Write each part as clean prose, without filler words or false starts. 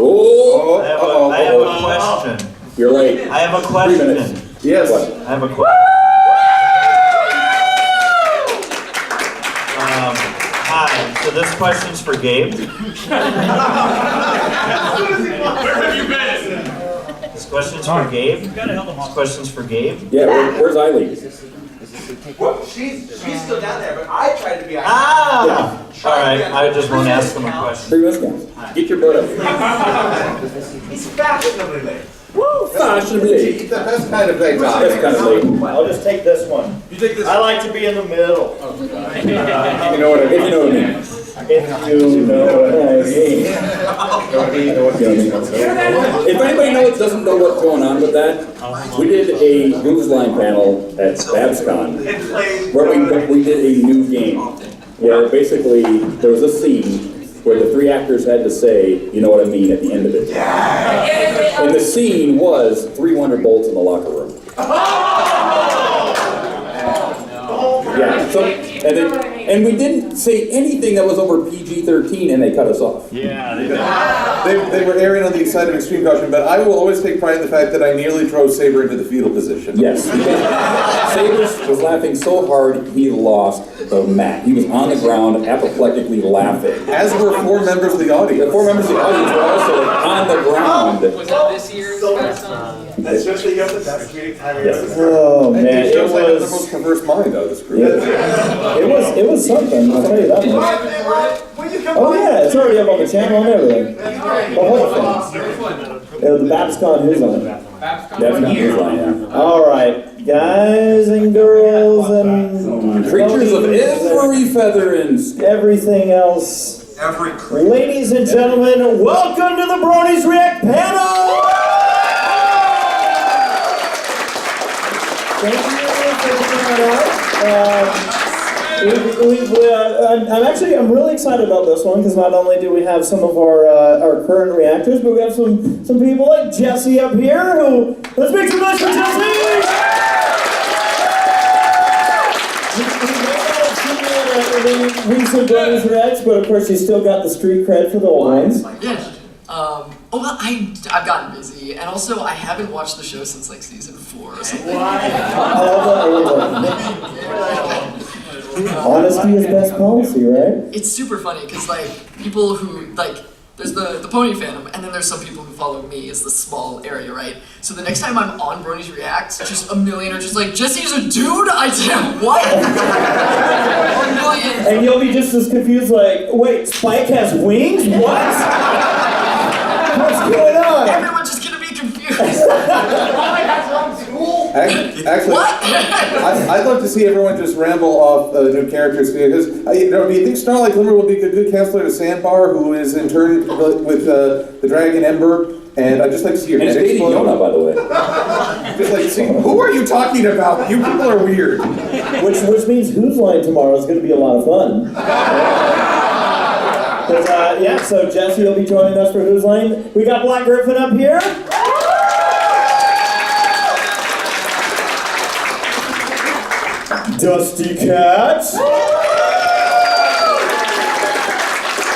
Oh, I have a question. You're late. I have a question. 3 minutes. Yes. I have a question. Hi, so this question's for Gabe. Where have you been? This question's for Gabe. This question's for Gabe. Yeah, where's Eileen? She's still down there, but I tried to be on. Ah! Alright, I just want to ask him a question. 3 minutes, guys. Get your butt up. He's fashionably late. Woo! Fashionably. He's the best kind of late. That's kind of late. I'll just take this one. You take this. I like to be in the middle. You know what I mean? If you know what I mean. If you know what I mean. If anybody doesn't know what's going on with that, we did a Goose Line panel at BabsCon where we did a new game where basically there was a scene where the 3 actors had to say, you know what I mean, at the end of it. And the scene was 3 Wonder Bolts in the locker room. Yeah, so, and we didn't say anything that was over PG-13 and they cut us off. Yeah, They were erring on the side of extreme caution, but I will always take pride in the fact that I nearly drove Saber into the fetal position. Yes. Saber was laughing so hard he lost the mat. He was on the ground, apoplectically laughing. As were 4 members of the audience. The 4 members of the audience were also on the ground. Was that this year's Especially you have the best comedic timing. Oh man, It it shows I have the was most perverse mind out of this group. it was something, I'll tell you that much. Oh yeah, it's already up on the channel and everything. The whole thing. The BabsCon Who's on it. Definitely Who's Line, yeah. Alright, guys and girls and Creatures of every feather and everything else. Ladies and gentlemen, welcome to the Bronies React panel! Thank you for coming out. I'm really excited about this one because not only do we have some of our current reactors, but we have some people like Jesse up here who, let's make some noise for Jesse! Recent Bronies React, but of course you still got the street cred for the old ones. Yeah. Well, I've gotten busy, and also I haven't watched the show since like season 4 or something. Honesty is best policy, right? It's super funny because like people who like there's the Pony Fandom, and then there's some people who follow me as the small area, right? So the next time I'm on Bronies React, just a million are just like, Jesse's a dude? I did what? A million. And you'll be just as confused like, wait, Spike has wings? What? What's going on? Everyone's just gonna be confused. Actually, What? I'd love to see everyone just ramble off new characters because do you think Starlight Glimmer will be a good counselor to Sandbar, who is in turn with the dragon Ember, and I'd just like to see your And it's head dating explode. Yona, by the way. Just like, see, who are you talking about? You people are weird. Which means Who's Line tomorrow is going to be a lot of fun. Yeah, so Jesse will be joining us for Who's Line. We got Black Griffin up here. Dusty Cat.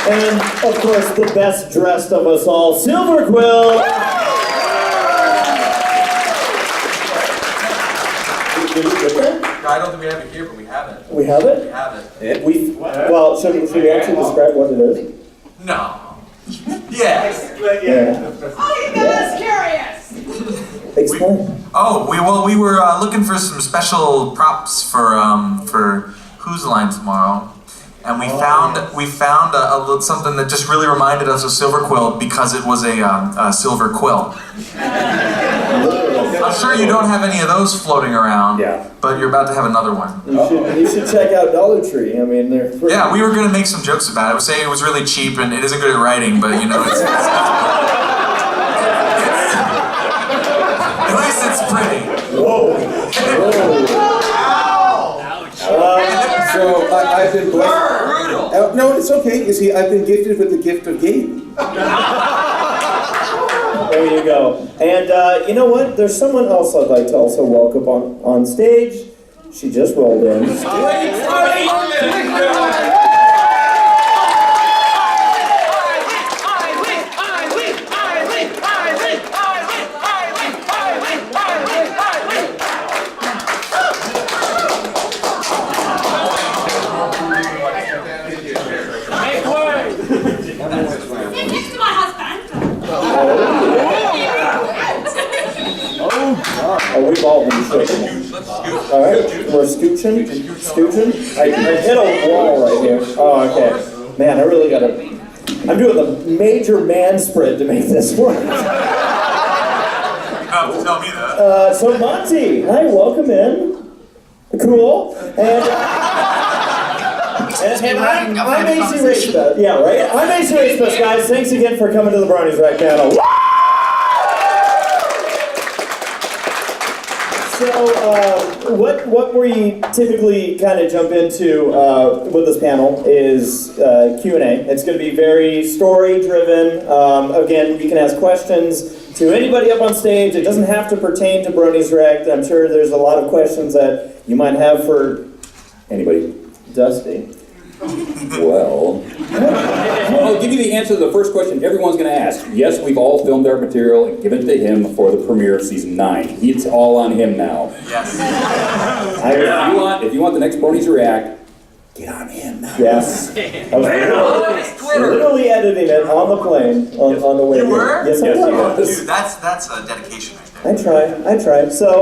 And, of course, the best dressed of us all, Silver Quill. Did we get that? I don't think we have it here, but we have it. We have it? We have it. Well, should we actually describe what it is? No. Yes. Yeah. Oh, you guys curious! Explain. Oh, we were looking for some special props for Who's Line tomorrow, and we found a little something that just really reminded us of Silver Quill because it was a silver quill. I'm sure you don't have any of those floating around. Yeah. But you're about to have another one. You should check out Dollar Tree. I mean, they're free. Yeah, we were gonna make some jokes about it. We say it was really cheap and it isn't good at writing, but you know, at least it's pretty. Whoa. So I've been blessed. No, it's okay. You see, I've been gifted with the gift of game. There you go. And you know what? There's someone else I'd like to also welcome on stage. She just rolled in. Oh, we've all been scooching. All right, we're scooching. I hit a wall right here. Oh, okay. Man, I really gotta. I'm doing a major man spread to make this work. You don't have to tell me that. So Monty, hi, welcome in. Cool. And I'm ACRacebest. Yeah, right? I'm ACRacebest, guys. Thanks again for coming to the Bronies React panel. So, what we typically kind of jump into with this panel is Q&A. It's going to be very story-driven. Again, you can ask questions to anybody up on stage. It doesn't have to pertain to Bronies React. I'm sure there's a lot of questions that you might have for Anybody? Dusty. Well, I'll give you the answer to the first question everyone's going to ask. Yes, we've all filmed our material and given it to him for the premiere of season 9. It's all on him now. Yes. If you want the next Bronies React, get on him now. Yes. I was literally editing it on the plane on the way You here. were? Yes, I was. Dude, that's a dedication right there. I tried. So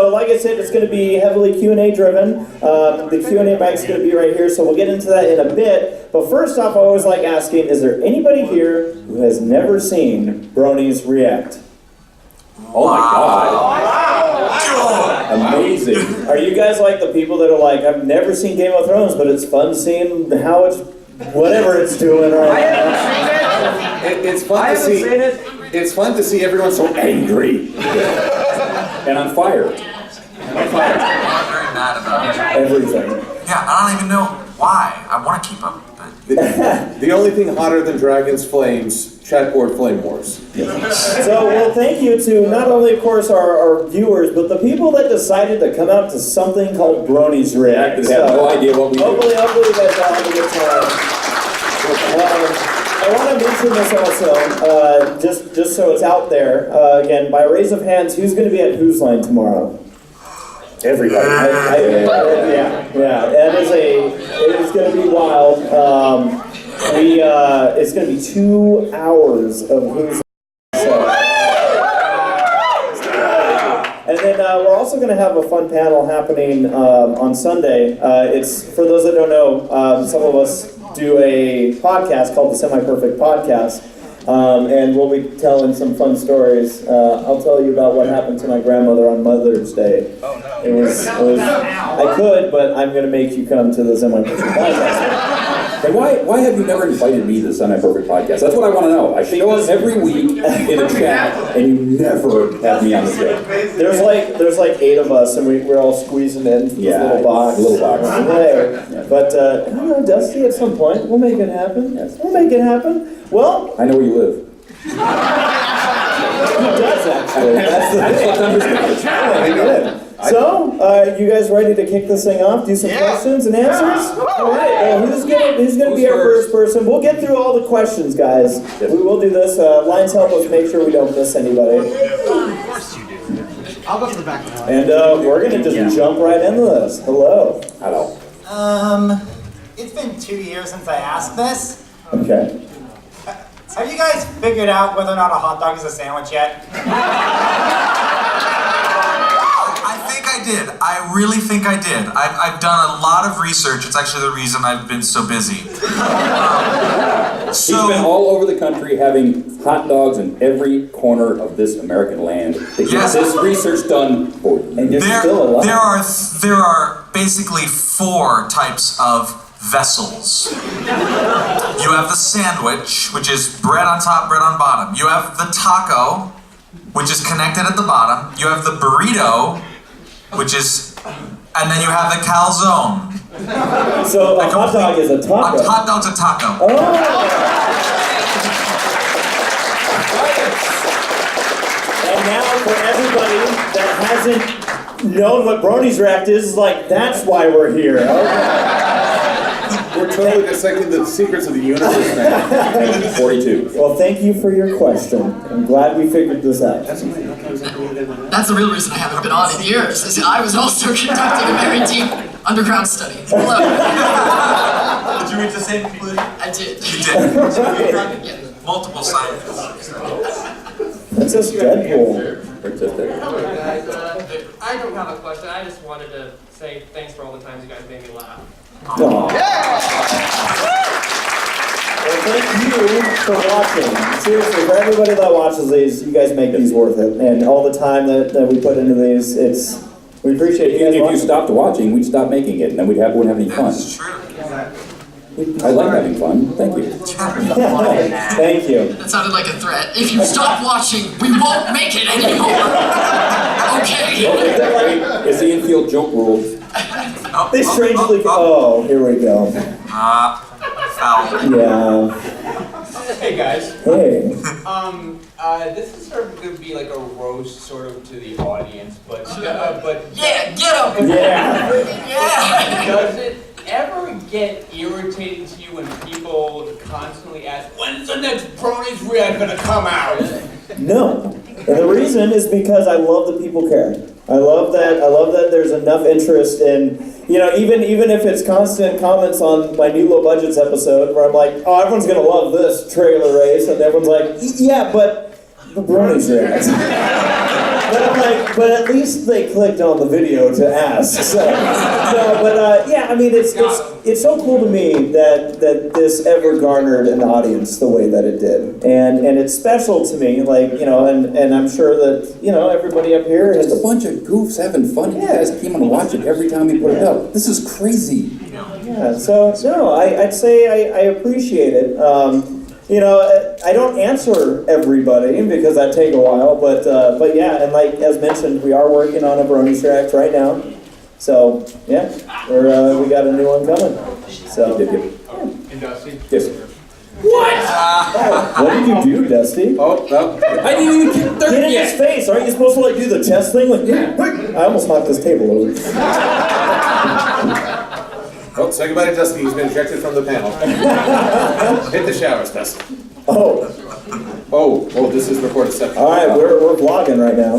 like I said, it's going to be heavily Q&A driven. The Q&A mic's going to be right here, so we'll get into that in a bit. But first off, I always like asking, is there anybody here who has never seen Bronies React? Oh my God. Amazing. Are you guys like the people that are like, I've never seen Game of Thrones, but it's fun seeing how it's, whatever it's doing. Or, It's fun to see. It's fun to see everyone so angry And on fire. I'm very mad about it. everything. Yeah, I don't even know why. I want to keep up, but the only thing hotter than dragons' flames, chatboard flame wars. So, well, thank you to not only, of course, our viewers, but the people that decided to come out to something called Bronies React. They have no idea what we do. Hopefully you guys all have a good time. I want to mention this also, just so it's out there. Again, by raise of hands, who's going to be at Who's Line tomorrow? Everybody. Yeah. It is going to be wild. It's going to be 2 hours of Who's Line. And then we're also going to have a fun panel happening on Sunday. It's for those that don't know, some of us do a podcast called the Semi-Perfect Podcast, and we'll be telling some fun stories. I'll tell you about what happened to my grandmother on Mother's Day. Oh no! It was I could, but I'm going to make you come to the Semi-Perfect Podcast. And why have you never invited me to the Semi-Perfect Podcast? That's what I want to know. I show up every week in a chat, and you never have me on the show. There's like 8 of us, and we're all squeezing into this little box. Yeah. But I don't know, Dusty, at some point, we'll make it happen. Yes. We'll make it happen. Well, I know where you live. he does actually. That's what's understood. So, you guys ready to kick this thing off? Do some questions and answers? All right. Well, who's gonna be our first person? We'll get through all the questions, guys. We will do this. Lines help us make sure we don't miss anybody. Of course you do. I'll go to the back. And we're gonna just jump right into this. Hello. It's been 2 years since I asked this. Okay. Have you guys figured out whether or not a hot dog is a sandwich yet? I did. I really think I did. I've done a lot of research. It's actually the reason I've been so busy. He's been all over the country having hot dogs in every corner of this American land to get this research done for you. And you're still alive. There are basically 4 types of vessels. You have the sandwich, which is bread on top, bread on bottom. You have the taco, which is connected at the bottom. You have the burrito, which is, and then you have the calzone. So a hot dog is a taco. A hot dog's a taco. Oh. And now for everybody that hasn't known what Bronies React is, like, that's why we're here. Okay. We're totally dissecting the secrets of the universe now. 42. Well, thank you for your question. I'm glad we figured this out. That's the real reason I haven't been on in years, is I was also conducting a very deep underground study. Hello. Did you reach the same conclusion? I did. You did. Yeah. Multiple scientists. That's just Deadpool. Artistic. Hello guys, I don't have a question, I just wanted to say thanks for all the times you guys made me laugh. Well, thank you for watching. Seriously, for everybody that watches these, you guys make these worth it. And all the time that we put into these, we appreciate you guys If you watching. stopped watching, we'd stop making it, and then wouldn't have any fun. That's true. I like having fun. Thank you. Thank you. That sounded like a threat. If you stop watching, we won't make it anymore. Okay. It's the infield joke rule. They strangely. Oh, here we go. Foul. Yeah. Hey guys. Hey. This is sort of going to be like a roast sort of to the audience, but Yeah, get him. Yeah. Yeah. does it ever get irritating to you when people constantly ask, when's the next Bronies React going to come out? No. And the reason is because I love that people care. I love that there's enough interest in, even if it's constant comments on my new low budgets episode where I'm like, oh, everyone's gonna love this trailer race, and everyone's like, yeah, but the Bronies React. But I'm like, but at least they clicked on the video to ask. So, no, but yeah, I mean, it's so cool to me that this ever garnered an audience the way that it did, and it's special to me, and I'm sure that everybody up here Just has a bunch of goofs having fun. You guys came and watch it every time we put it up. This is crazy. Yeah, so no, I'd say I appreciate it. I don't answer everybody because that take a while, but yeah, and like as mentioned, we are working on a Bronies React right now. So yeah, we got a new one coming. So And Dusty? Yes. what did you do, Dusty? Oh, no. I didn't even get Get in his face! Aren't you supposed to do the chest thing? I almost knocked this table over. Oh, say goodbye to Dusty. He's been ejected from the panel. Hit the showers, Dusty. Oh, This is recorded separately. all right, we're vlogging right now.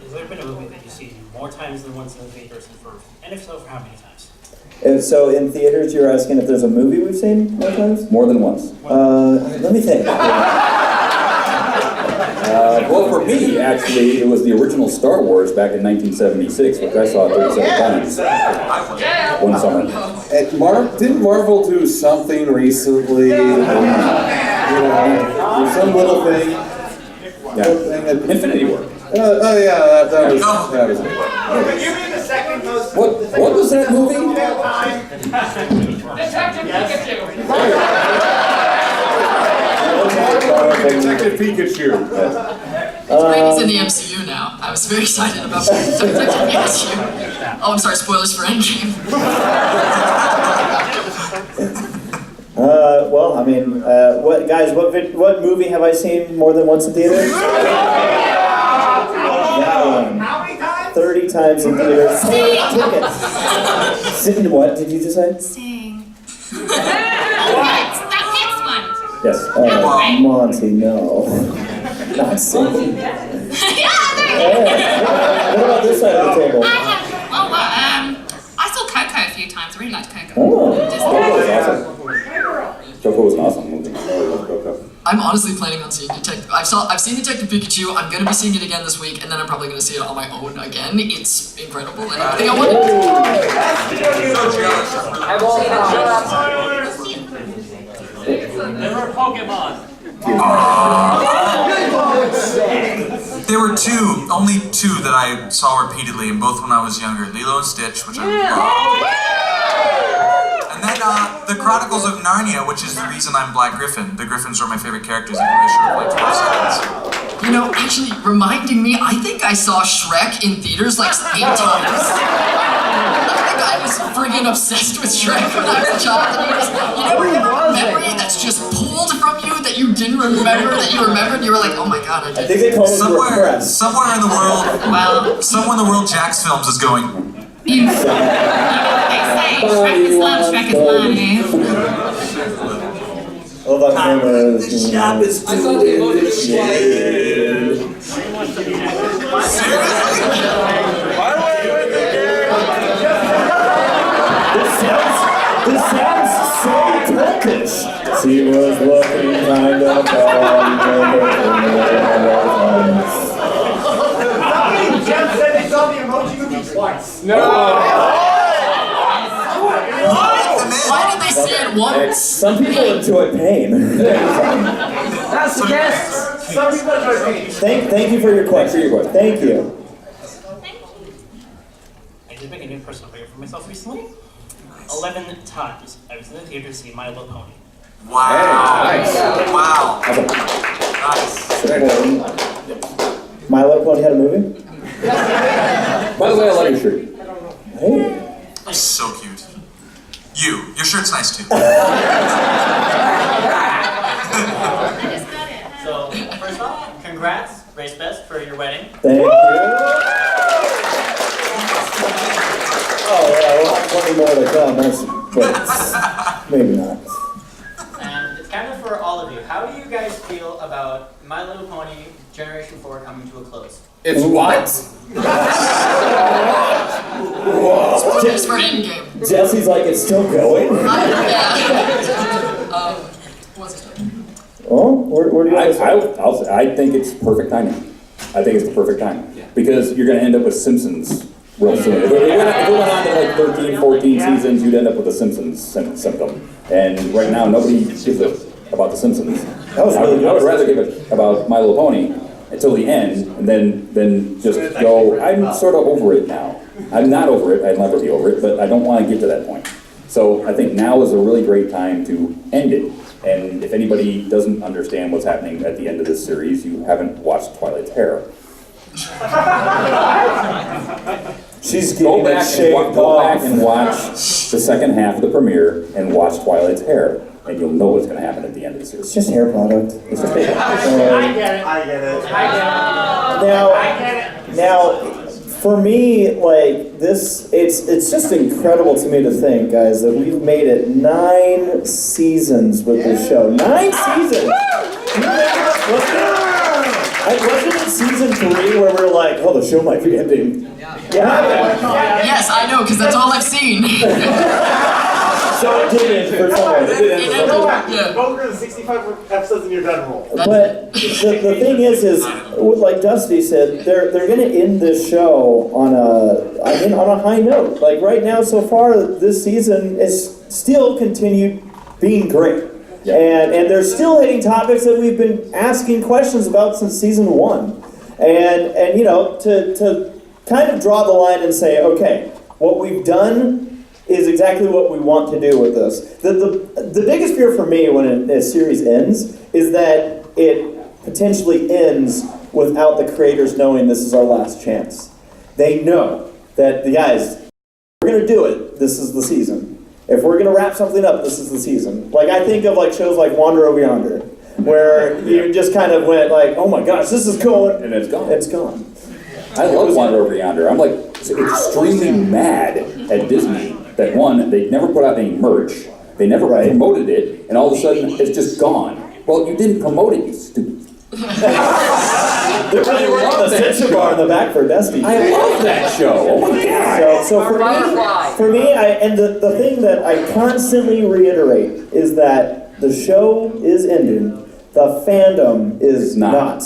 Has there been a movie that you've seen more times than once in the theaters and first? And if so, for how many times? And so in theaters, you're asking if there's a movie we've seen more times? More than once. Let me think. Well, for me, actually, it was the original Star Wars back in 1976, which I saw 37 times. One summer. And didn't Marvel do something recently? Some little thing. Yeah. Infinity War. That was it. You mean the second most... What was that movie? Detective Pikachu. Brady's in the MCU now. I was very excited about Detective Pikachu. Oh, I'm sorry, spoilers for Endgame. Well, I mean, what movie have I seen more than once in theaters? That one. How many times? 30 times in theaters. Tickets. What did you just say? Sing. That next one. Yes. Monty, no. Not singing. Yeah, there What about this side of the table? I saw Coco a few times. I really liked Coco. Oh. Coco was awesome. Coco was an awesome movie. I'm honestly planning on seeing Detective. I've seen Detective Pikachu. I'm gonna be seeing it again this week, and then I'm probably gonna see it on my own again. It's incredible, and everything I want to Never a Pokemon. There were only two that I saw repeatedly, and both when I was younger. Lilo and Stitch, which I love. And then the Chronicles of Narnia, which is the reason I'm Black Griffin. The Griffins are my favorite characters, even in the show of 12 seconds. actually reminding me, I think I saw Shrek in theaters 8 times. I was friggin' obsessed with Shrek when I was a child. And you never have a memory that's just pulled from you that you didn't remember, that you remembered, and you were like, oh my god, I did. I think they call it repressed. Somewhere in the world, somewhere in the world, Jax Films is going. Beautiful. They say Shrek is love, Shrek is money. All that cameras. The shop is too This sounds so cultish. She was looking kind of Jeff said they saw the emoji movie twice. No. Why did they say it once? Some people enjoy pain. That's the guess. Some people enjoy pain. Thank you for your question. Thank you. I did make a new personal record for myself recently. 11 times I was in the theater to see My Little Pony. Wow. Nice. Wow. Nice. My Little Pony had a movie? By the way, I like your shirt. Hey. You're so cute. Your shirt's nice too. So, first off, congrats, ACRacebest, for your wedding. Thank you. Oh yeah, we'll have plenty more to come. But maybe not. And it's kind of for all of you. How do you guys feel about My Little Pony Generation 4 coming to a close? It's what? Just for Endgame. Jesse's like, it's still going? What's it? Oh, where do you guys I think it's perfect timing. I think it's the perfect time. Because you're going to end up with Simpsons real soon. If we went on to like 13, 14 seasons, you'd end up with a Simpsons symptom. And right now, nobody gives a about the Simpsons. I would rather give it about My Little Pony until the end, and then just go, I'm sort of over it now. I'm not over it, I'll never be over it, but I don't want to get to that point. So I think now is a really great time to end it. And if anybody doesn't understand what's happening at the end of this series, you haven't watched Twilight's Hair. She's go back and watch the second half of the premiere and watch Twilight's Hair, and you'll know what's going to happen at the end of the series. It's just hair product. It's just hair. I get it. Now, for me, like this, it's just incredible to me to think, guys, that we've made it 9 seasons with this show. 9 seasons. Wasn't it season 3 where we're like, oh, the show might be ending? Yes, I know, because that's all I've seen. So it did for someone. Go through the 65 episodes in your gun roll. But the thing is like Dusty said, they're going to end this show on a high note. Like right now, so far, this season is still continued being great. Yeah. And they're still hitting topics that we've been asking questions about since season 1. And you know, to kind of draw the line and say, okay, what we've done is exactly what we want to do with this. The biggest fear for me when a series ends is that it potentially ends without the creators knowing this is our last chance. They know that, the guys, if we're going to do it, this is the season. If we're going to wrap something up, this is the season. Like, I think of like shows like Wander Over Yonder, where you just kind of went like, oh my gosh, this is going, and it's gone. It's gone. I love Wander Over Yonder. I'm like extremely mad at Disney that one, they never put out any merch, they never promoted it, and all of a sudden it's just gone. Well, you didn't promote it, you stupid. There really was a censor bar in the back for Dusty. I love that show. Oh my god. So for me, the thing that I constantly reiterate is that the show is ending. The fandom is not.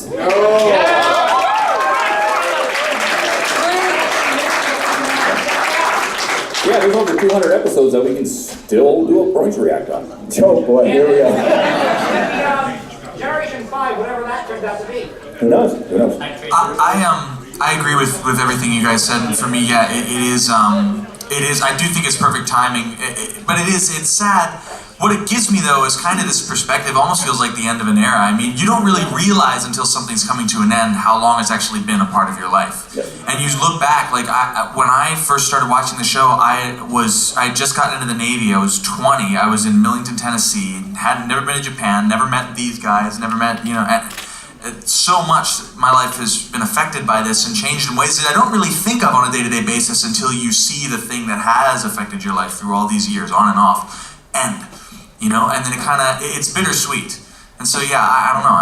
Yeah, there's over 200 episodes that we can still do a Bronies React on. Oh boy, here we go. Generation 5, whatever that turns out to be. Who knows? I agree with everything you guys said, and for me, yeah, it is. I do think it's perfect timing, but it's sad. What it gives me though is kind of this perspective. Almost feels like the end of an era. I mean, you don't really realize until something's coming to an end how long it's actually been a part of your life. Yep. And you look back, like when I first started watching the show, I had just gotten into the Navy. I was 20. I was in Millington, Tennessee. Had never been to Japan. Never met these guys. Never met so much. My life has been affected by this and changed in ways that I don't really think of on a day-to-day basis until you see the thing that has affected your life through all these years, on and off, end. You know, and then it's bittersweet. And so yeah, I don't know.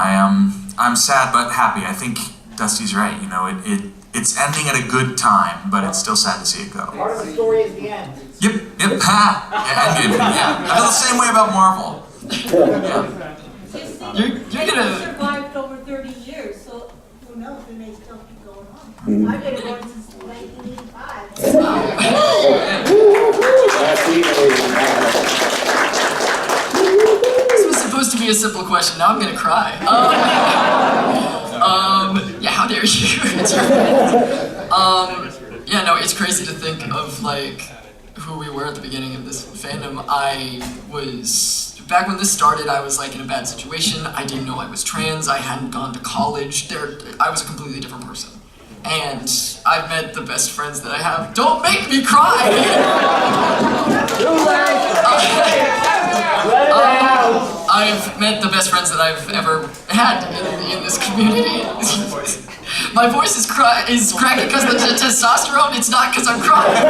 I'm sad but happy. I think Dusty's right. You know, it's ending at a good time, but it's still sad to see it go. Part of the story is the end. Yep. Ha! Yeah, Endgame. Yeah. I feel the same way about Marvel. Yeah. You're gonna survived over 30 years, so who knows, we may still keep going on. I've been going since 1985. This was supposed to be a simple question. Now I'm gonna cry. Yeah, how dare you? It's your yeah, no, it's crazy to think of like who we were at the beginning of this fandom. Back when this started, I was like in a bad situation. I didn't know I was trans. I hadn't gone to college. I was a completely different person. And I've met the best friends that I have. Don't make me cry! I've met the best friends that I've ever had in this community. My voice is cracking because of the testosterone. It's not because I'm crying.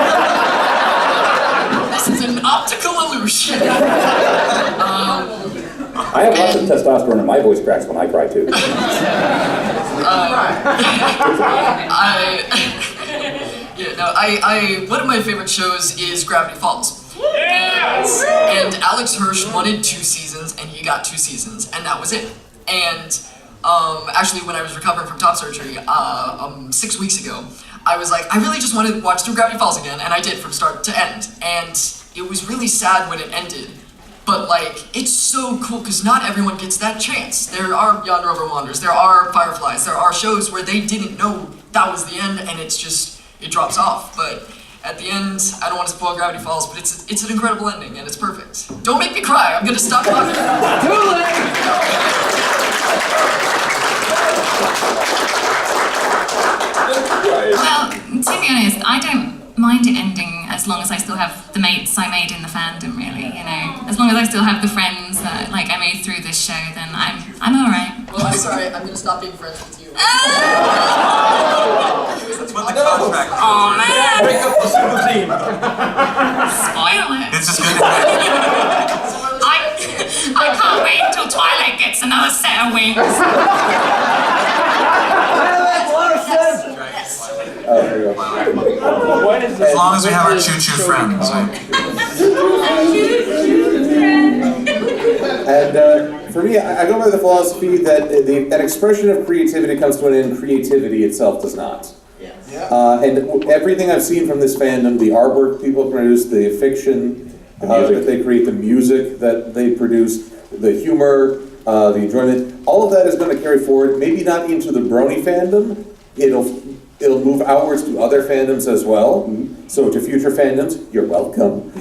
This is an optical illusion. I have lots of testosterone and my voice cracks when I cry too. One of my favorite shows is Gravity Falls. And Alex Hirsch wanted 2 seasons, and he got 2 seasons, and that was it. And actually, when I was recovering from top surgery 6 weeks ago, I was like, I really just want to watch through Gravity Falls again, and I did from start to end. And it was really sad when it ended. But like, it's so cool because not everyone gets that chance. There are Yonder Over Wanders, there are Fireflies, there are shows where they didn't know that was the end, and it drops off. But at the end, I don't want to spoil Gravity Falls, but it's an incredible ending, and it's perfect. Don't make me cry, I'm gonna stop talking. Well, to be honest, I don't mind it ending as long as I still have the mates I made in the fandom, really, you know. As long as I still have the friends that I made through this show, then I'm alright. Well, I'm sorry, I'm gonna stop being friends with you. That's what the contract is. Oh man! Break up the super team. Spoil it. It's just good. I can't wait until Twilight gets another set of wings. As long as we have our choo-choo friends. And for me, I go by the philosophy that an expression of creativity comes to an end, creativity itself does not. And everything I've seen from this fandom, the artwork people produce, the fiction that they create, the music that they produce, the humor, the enjoyment, all of that is going to carry forward, maybe not into the Brony Fandom, it'll move outwards to other fandoms as well. So to future fandoms, you're welcome.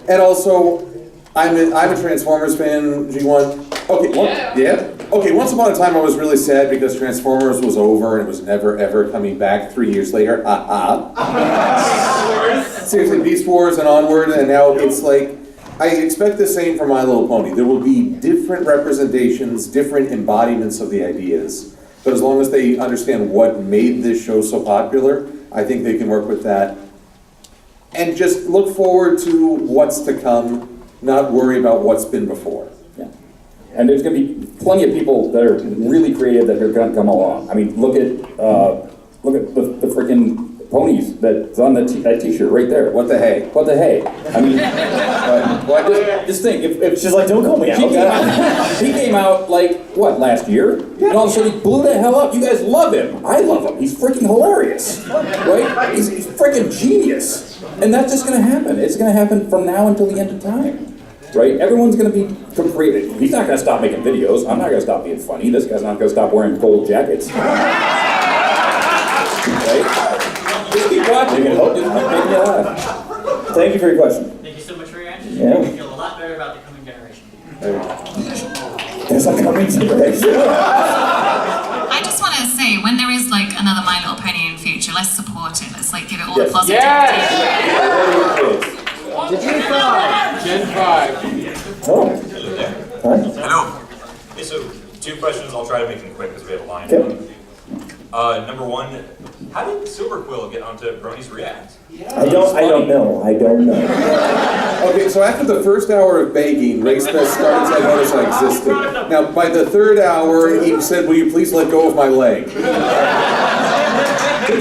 And also, I'm a Transformers fan, G1. Okay, once upon a time I was really sad because Transformers was over and it was never ever coming back 3 years later. Seriously, Beast Wars and onward, and now it's like, I expect the same for My Little Pony. There will be different representations, different embodiments of the ideas. But as long as they understand what made this show so popular, I think they can work with that. And just look forward to what's to come, not worry about what's been before. Yeah. And there's going to be plenty of people that are really creative that are going to come along. I mean, look at the freaking ponies that's on that t-shirt right there. What the hey? What the hey? I mean, just think, if She's like, don't call me out. He came out like, what, last year? Yeah. And all of a sudden he blew the hell up. You guys love him. I love him. He's freaking hilarious. Right? He's freaking genius. And that's just going to happen. It's going to happen from now until the end of time. Right? Everyone's going to be creative. He's not going to stop making videos. I'm not going to stop being funny. This guy's not going to stop wearing gold jackets. Right? Just keep watching and hope just keep making you laugh. Thank you for your question. Thank you so much for your answers. Yeah. I feel a lot better about the coming generation. There's a coming generation. I just want to say, when there is like another My Little Pony in future, let's support it. Let's like give it all the positivity. Gen 5. Gen 5. Oh. Hi. Hello. Okay, so 2 questions. I'll try to make them quick because we have a line. Okay. Number 1, how did Silver Quill get onto Bronies React? I don't know. Okay, so after the first hour of begging, ACRacebest started to notice I existed. Now, by the 3rd hour, he said, will you please let go of my leg?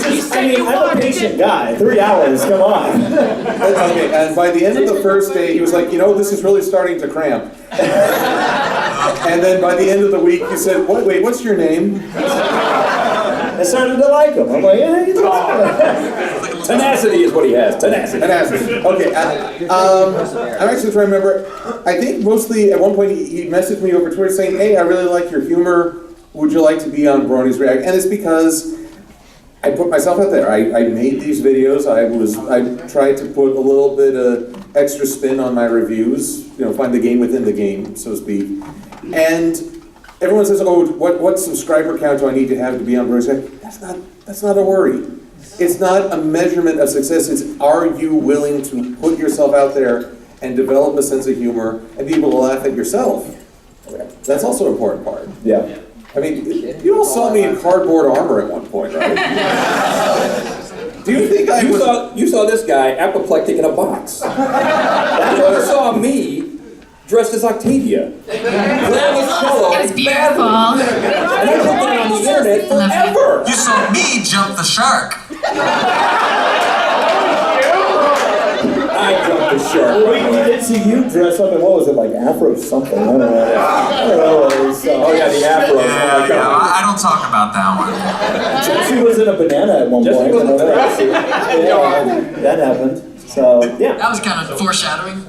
He mean, I'm a patient guy. 3 hours, come on. Okay, and by the end of the first day, he was like, you know, this is really starting to cramp. And then by the end of the week, he said, wait, what's your name? I started to like him. I'm like, yeah, he's awesome. Tenacity is what he has. Tenacity. Okay, I'm actually trying to remember. I think mostly at one point he messaged me over Twitter saying, hey, I really like your humor. Would you like to be on Bronies React? And it's because I put myself out there. I made these videos. I tried to put a little bit of extra spin on my reviews. You know, find the game within the game, so to speak. And everyone says, oh, what subscriber count do I need to have to be on Bronies React? That's not a worry. It's not a measurement of success. It's, are you willing to put yourself out there and develop a sense of humor and be able to laugh at yourself? That's also an important part. Yeah. I mean, you all saw me in cardboard armor at one point, right? Do you think you saw this guy apoplectic in a box? You never saw me dressed as Octavia. It was beautiful. And I looked on the internet forever. You saw me jump the shark. I jumped the shark. We did see you dress up in, what was it, like Afro something? I don't know. Oh yeah, the Afro. I don't talk about that one. Jesse was in a banana at one point. Yeah, that happened. So, yeah. That was kind of foreshadowing.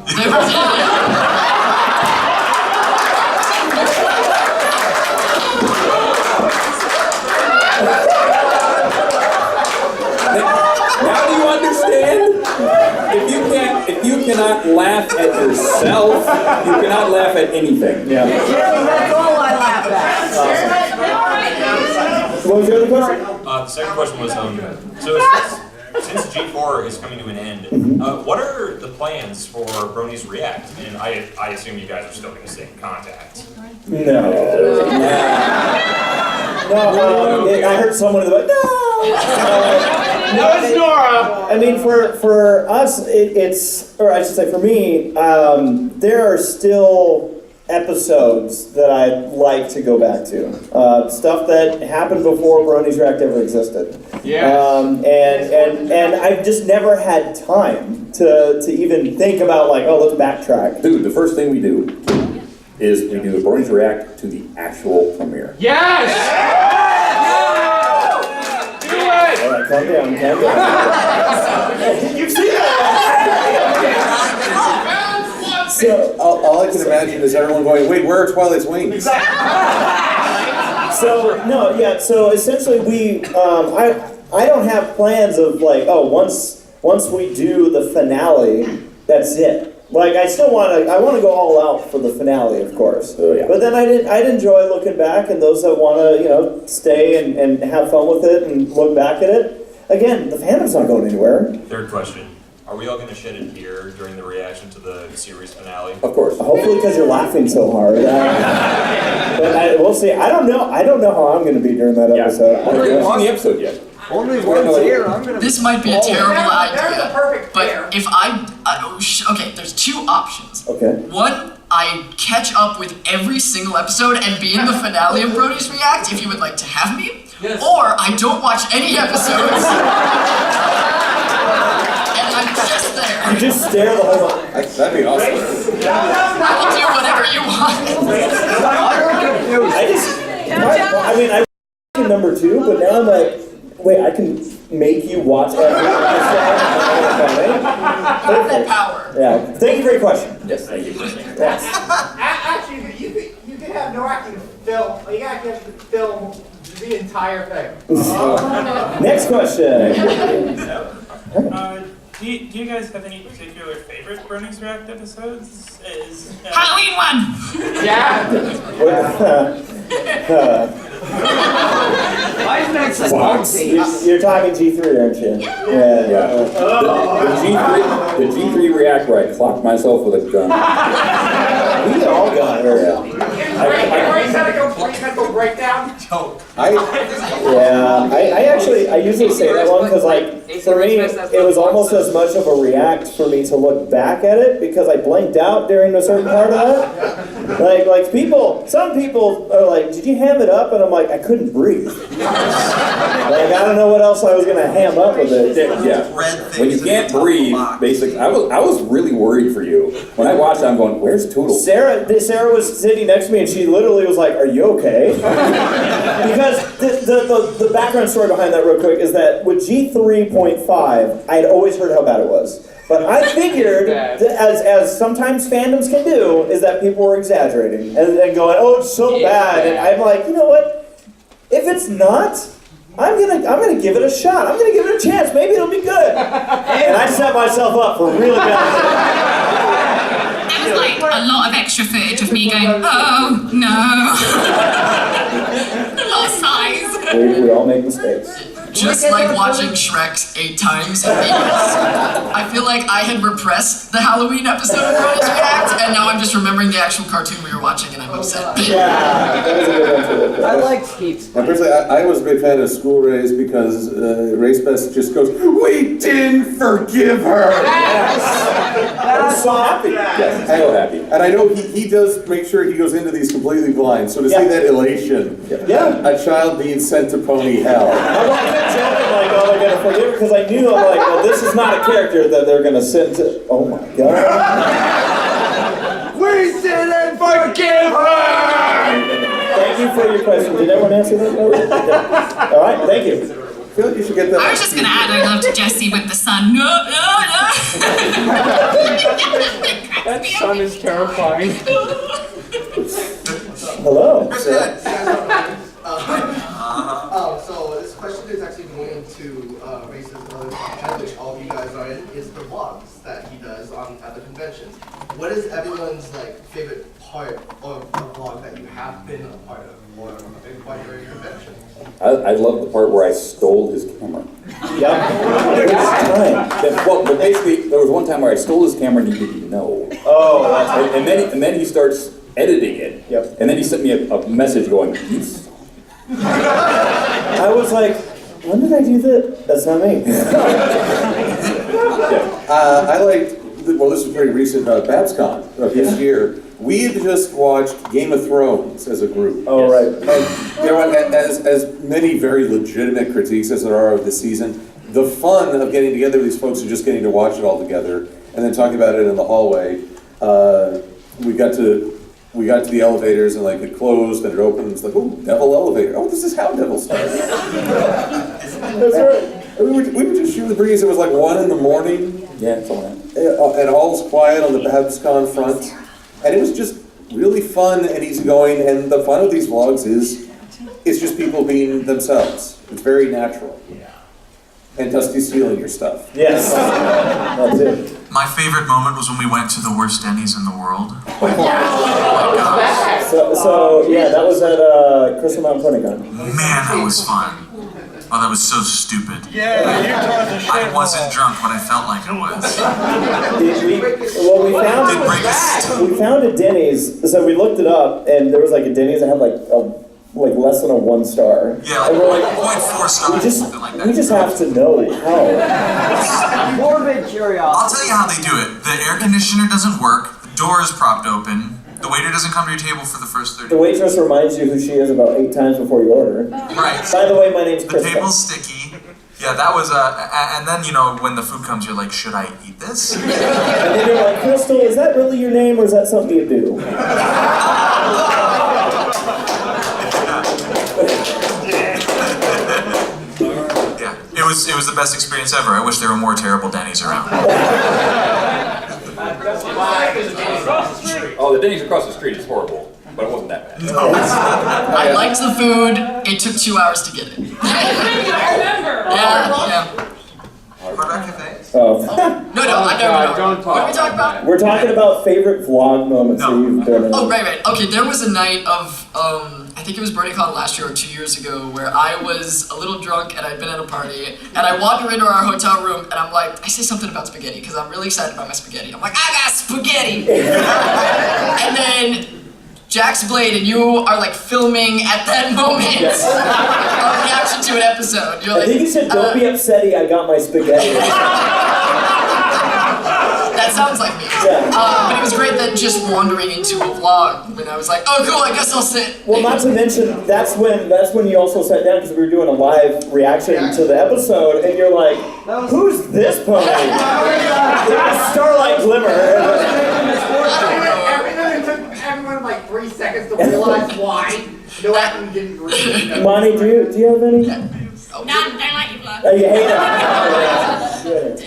Now do you understand? If you cannot laugh at yourself, you cannot laugh at anything. Yeah. That's all I laugh at. What was your other question? The second question was, since G4 is coming to an end, what are the plans for Bronies React? And I assume you guys are still going to stay in contact. No. I heard someone in the back, no, it's Nora. I mean, for us, or I should say for me, there are still episodes that I'd like to go back to. Stuff that happened before Bronies React ever existed. Yeah. And I've just never had time to even think about like, oh, let's backtrack. Dude, the first thing we do is we do a Bronies React to the actual premiere. Yes! Do it! All right, calm down. You've seen that! So, all I can imagine is everyone going, wait, where are Twilight's wings? So essentially we, I don't have plans of like, oh, once we do the finale, that's it. Like, I want to go all out for the finale, of course. Oh, yeah. But then I'd enjoy looking back, and those that want to, stay and have fun with it and look back at it. Again, the fandom's not going anywhere. Third question. Are we all going to shed a tear during the reaction to the series finale? Of course. Hopefully, because you're laughing so hard. But we'll see. I don't know how I'm going to be during that episode. I haven't seen the episode yet. Only one's here. I'm gonna. This might be a terrible idea. There's a perfect pair. But if okay, there's two options. Okay. One, I catch up with every single episode and be in the finale of Bronies React if you would like to have me. Yes. Or I don't watch any episodes. And I'm just there. You just stare the whole time. That'd be awesome. I will do whatever you want. I mean, number 2, but now I'm like, wait, I can make you watch every episode. Perfect power. Yeah. Thank you for your question. Yes, thank you. Yes. Actually, you could have no acting film. You gotta have to film the entire thing. Next question. Do you guys have any particular favorite Bronies React episodes? Halloween one! Yeah. Why is that such You're talking G3, aren't you? Yeah. The G3 React where I clocked myself with a gun. We all got her. Everybody's had a complete mental breakdown. I usually say that one because like For me, it was almost as much of a react for me to look back at it because I blanked out during a certain part of that. Like some people are like, "Did you ham it up?" And I'm like, I couldn't breathe. I don't know what else I was gonna ham up with it. Yeah. When you can't breathe, basically, I was really worried for you. When I watched it, I'm going, "Where's Toodles?" Sarah was sitting next to me and she literally was like, "Are you okay?" Because the background story behind that real quick is that with G3.5, I had always heard how bad it was. But I figured, that as sometimes fandoms can do, is that people were exaggerating and going, "Oh, it's so bad." And I'm like, you know what? If it's not, I'm gonna give it a shot. I'm gonna give it a chance. Maybe it'll be good. And I set myself up for really bad. There was like a lot of extra footage of me going, "Oh no." A lot of sighs. We all make mistakes. Just like watching Shrek 8 times in Vegas. I feel like I had repressed the Halloween episode of Bronies React, and now I'm just remembering the actual cartoon we were watching, and I'm upset. Yeah, that was a good one too. I like Heat. Personally, I was a big fan of School Race because ACRacebest just goes, "We didn't forgive her." I'm so happy. Yes, so happy. And I know he does make sure he goes into these completely blind, so to see that elation, a child being sent to pony hell. I wasn't joking like, "Oh, they're gonna forgive her," because I knew, I'm like, well, this is not a character that they're gonna send to. Oh my god. We didn't forgive her! Thank you for your question. Did everyone answer that? All right, thank you. I feel like you should get that. I was just gonna add, I loved Jessie with the sun. No, no, no. That sun is terrifying. Hello. So this question is actually going to Race's other podcast, which all of you guys are in, is the vlogs that he does at the conventions. What is everyone's favorite part of a vlog that you have been a part of or been part of a convention? I love the part where I stole his camera. Yeah. Well, but basically, there was one time where I stole his camera and he didn't know. Oh. And then he starts editing it. Yep. And then he sent me a message going, "You stole." I was like, when did I do that? That's not me. I liked, well, this was pretty recent, BabsCon of this year. We had just watched Game of Thrones as a group. Oh, right. And you know what, as many very legitimate critiques as there are of the season, the fun of getting together with these folks and just getting to watch it all together and then talking about it in the hallway, we got to the elevators and it closed and it opened. It's like, oh, devil elevator. Oh, this is how devil started. That's right. We were just shooting the breeze. It was like 1 in the morning. Yeah, it's all right. And all's quiet on the BabsCon front. And it was just really fun and easygoing. And the fun of these vlogs is it's just people being themselves. It's very natural. And Dusty stealing your stuff. Yes. That's it. My favorite moment was when we went to the worst Denny's in the world. So yeah, that was at Crystal Mountain PonyCon. Man, that was fun. Oh, that was so stupid. Yeah, you turned the shit. I wasn't drunk, but I felt like I was. We found a Denny's, so we looked it up, and there was a Denny's that had less than a 1 star. Yeah, and we're like 0.4 stars, something like that. We just have to know how. Morbid curiosity. I'll tell you how they do it. The air conditioner doesn't work, the door is propped open, the waiter doesn't come to your table for the first 30 The waitress reminds you who she is about 8 times before you order. Right. By the way, my name's The Chris. table's sticky. Yeah, that was, and then, when the food comes, you're like, should I eat this? And then you're like, Crystal, is that really your name, or is that something you do? Yeah, it was the best experience ever. I wish there were more terrible Denny's around. Oh, the Denny's across the street is horrible, but it wasn't that bad. No. I liked the food. It took 2 hours to get it. I remember. Yeah. Oh. No, I don't. What are we talking about? We're talking about favorite vlog moments that you've done. Oh, right. Okay, there was a night of, I think it was BronyCon last year or 2 years ago, where I was a little drunk and I'd been at a party, and I wander into our hotel room, and I'm like, I say something about spaghetti, because I'm really excited about my spaghetti. I'm like, I got spaghetti! And then Jack's Blade, and you are like filming at that moment of reaction to an episode. You're I like, think you said, don't be upsetty, I got my spaghetti. that sounds like me. Yeah. But it was great that just wandering into a vlog when I was like, oh cool, I guess I'll sit. Well, not to mention, that's when you also sat down because we were doing a live reaction to the episode, and you're like, who's this pony? Starlight Glimmer. It took everyone like 3 seconds to realize why. No one didn't read. Monty, do you have any? No, don't like your vlog. Oh, you hate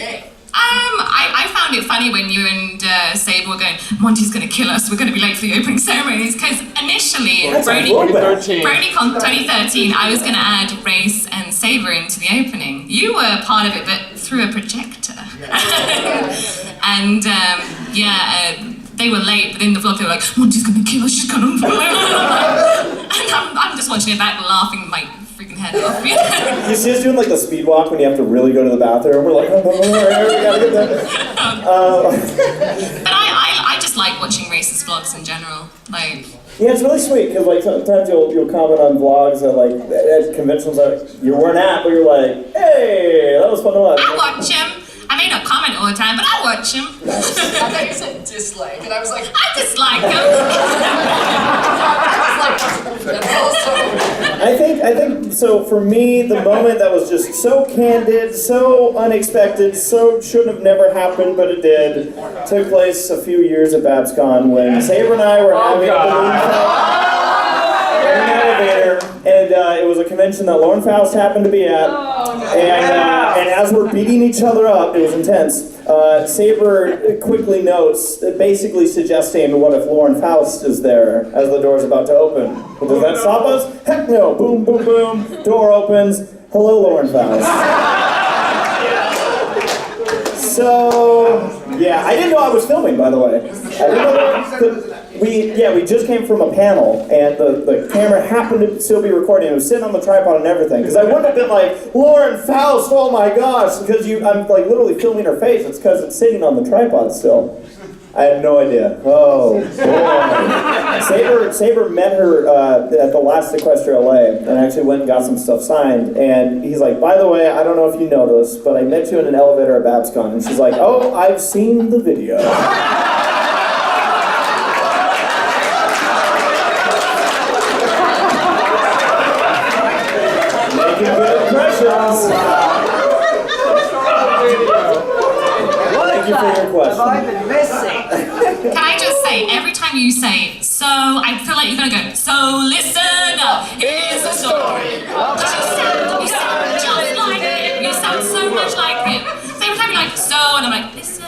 it? I found it funny when you and Sabre were going, Monty's going to kill us, we're going to be late for the opening ceremonies, because initially, BronyCon 2013, I was going to add Race and Sabre into the opening. You were part of it, but through a projector. And they were late, but in the vlog they were like, Monty's going to kill us, she's going to... And I'm just watching it back laughing my freaking head off. You see us doing like the speed walk when you have to really go to the bathroom? We're like, we gotta get that. But I just like watching Race's vlogs in general. Like, yeah, it's really sweet because like sometimes you'll comment on vlogs at like at conventions that you weren't at, but you're like, hey, that was fun to watch. I watch him. I may not comment all the time, but I watch him. I thought you said dislike, and I was like, I dislike him. I think so. For me, the moment that was just so candid, so unexpected, so should have never happened, but it did, took place a few years at BabsCon when Sabre and I were having a balloon fight in an elevator, and it was a convention that Lauren Faust happened to be at, and as we're beating each other up, it was intense. Sabre quickly notes, basically suggesting, what if Lauren Faust is there as the door's about to open? Well, does that stop us? Heck no! Boom, boom, boom, door opens. Hello, Lauren Faust. So, yeah, I didn't know I was filming, by the way. I didn't know we just came from a panel, and the camera happened to still be recording. It was sitting on the tripod and everything, because I wouldn't have been like, Lauren Faust, oh my gosh, because I'm like literally filming her face. It's because it's sitting on the tripod still. I had no idea. Oh, boy. Sabre met her at the last Equestria LA, and actually went and got some stuff signed. And he's like, by the way, I don't know if you know this, but I met you in an elevator at BabsCon. And she's like, oh, I've seen the video. Making good impressions. Thank you for your question. I've been missing. Can I just say, every time you say, so, I feel like you're gonna go, so listen up, here's the story. Because you sound just like him. You sound so much like him. So every time you're like, so, and I'm like, listen.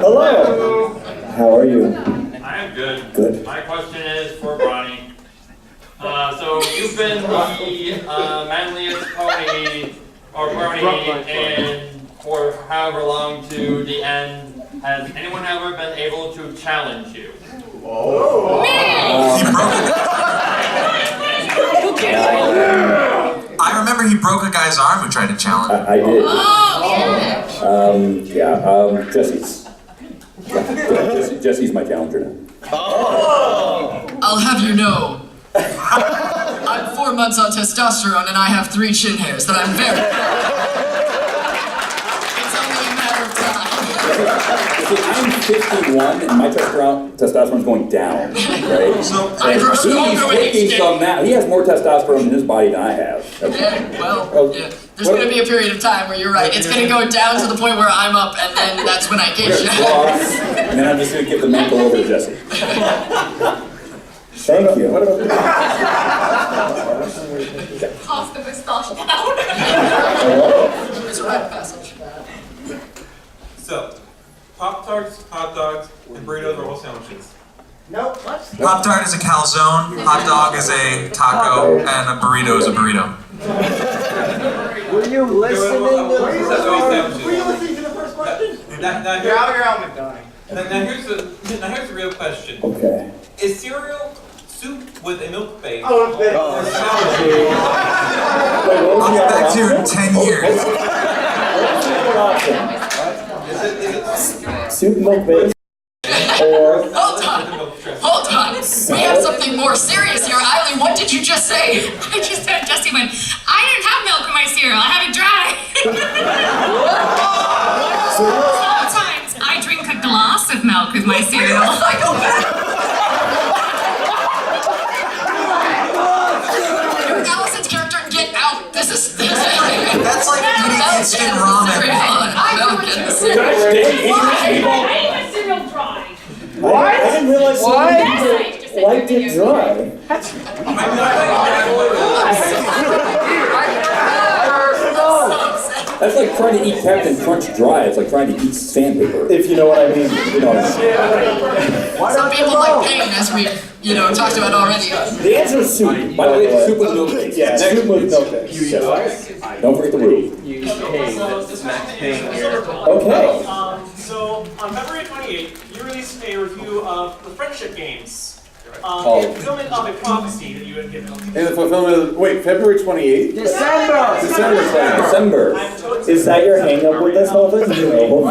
Hello. How are you? I am good. Good. My question is for Brony. So you've been the manliest pony, or Brony, and for however long to the end. Has anyone ever been able to challenge you? Oh. I remember he broke a guy's arm who tried to challenge him. I did. Oh, Jesse's. Jesse's my challenger now. I'll have you know, I'm 4 months on testosterone and I have 3 chin hairs that I'm very It's only a matter of time. I'm 51 and my testosterone's going down, right? So and he's taking some now. He has more testosterone in his body than I have. Yeah, there's going to be a period of time where you're right. It's going to go down to the point where I'm up, and then that's when I get you. And then I'm just going to give the mantle over to Jesse. Thank you. What about Pass the moustache down. It's a rite of passage. So, Pop-Tarts, hot dogs, and burritos are all sandwiches. Nope. Pop-Tart is a calzone, hot dog is a taco, and a burrito is a burrito. Were you listening Were you listening to the first question? You're out your element, Donnie. Now here's the real question. Okay. Is cereal soup with a milk base? Oh, or salad? I'll get back to you in 10 years. Soup, milk, base. Or Hold on. We have something more serious here. Eileen, what did you just say? I just heard Jesse went, I don't have milk in my cereal, I have it dry. Sometimes I drink a glass of milk with my cereal. Allison's character, get out. This is That's like eating instant ramen. Milk in the cereal. I eat my cereal dry. I didn't realize so many people liked it dry. That's like trying to eat Captain Crunch dry. It's like trying to eat sandpaper. If you know what I mean. You know. Some people like pain, as we, talked about already. The answer is soup. By the way, it's soup with milk base. Yeah, soup with milk base. Don't forget the roux. Okay. So on February 28th, you released a review of the Friendship Games. Oh. In fulfillment of a prophecy that you had given. In the fulfillment of, wait, February 28th? December! December. Is that your hang up with this whole thing? No.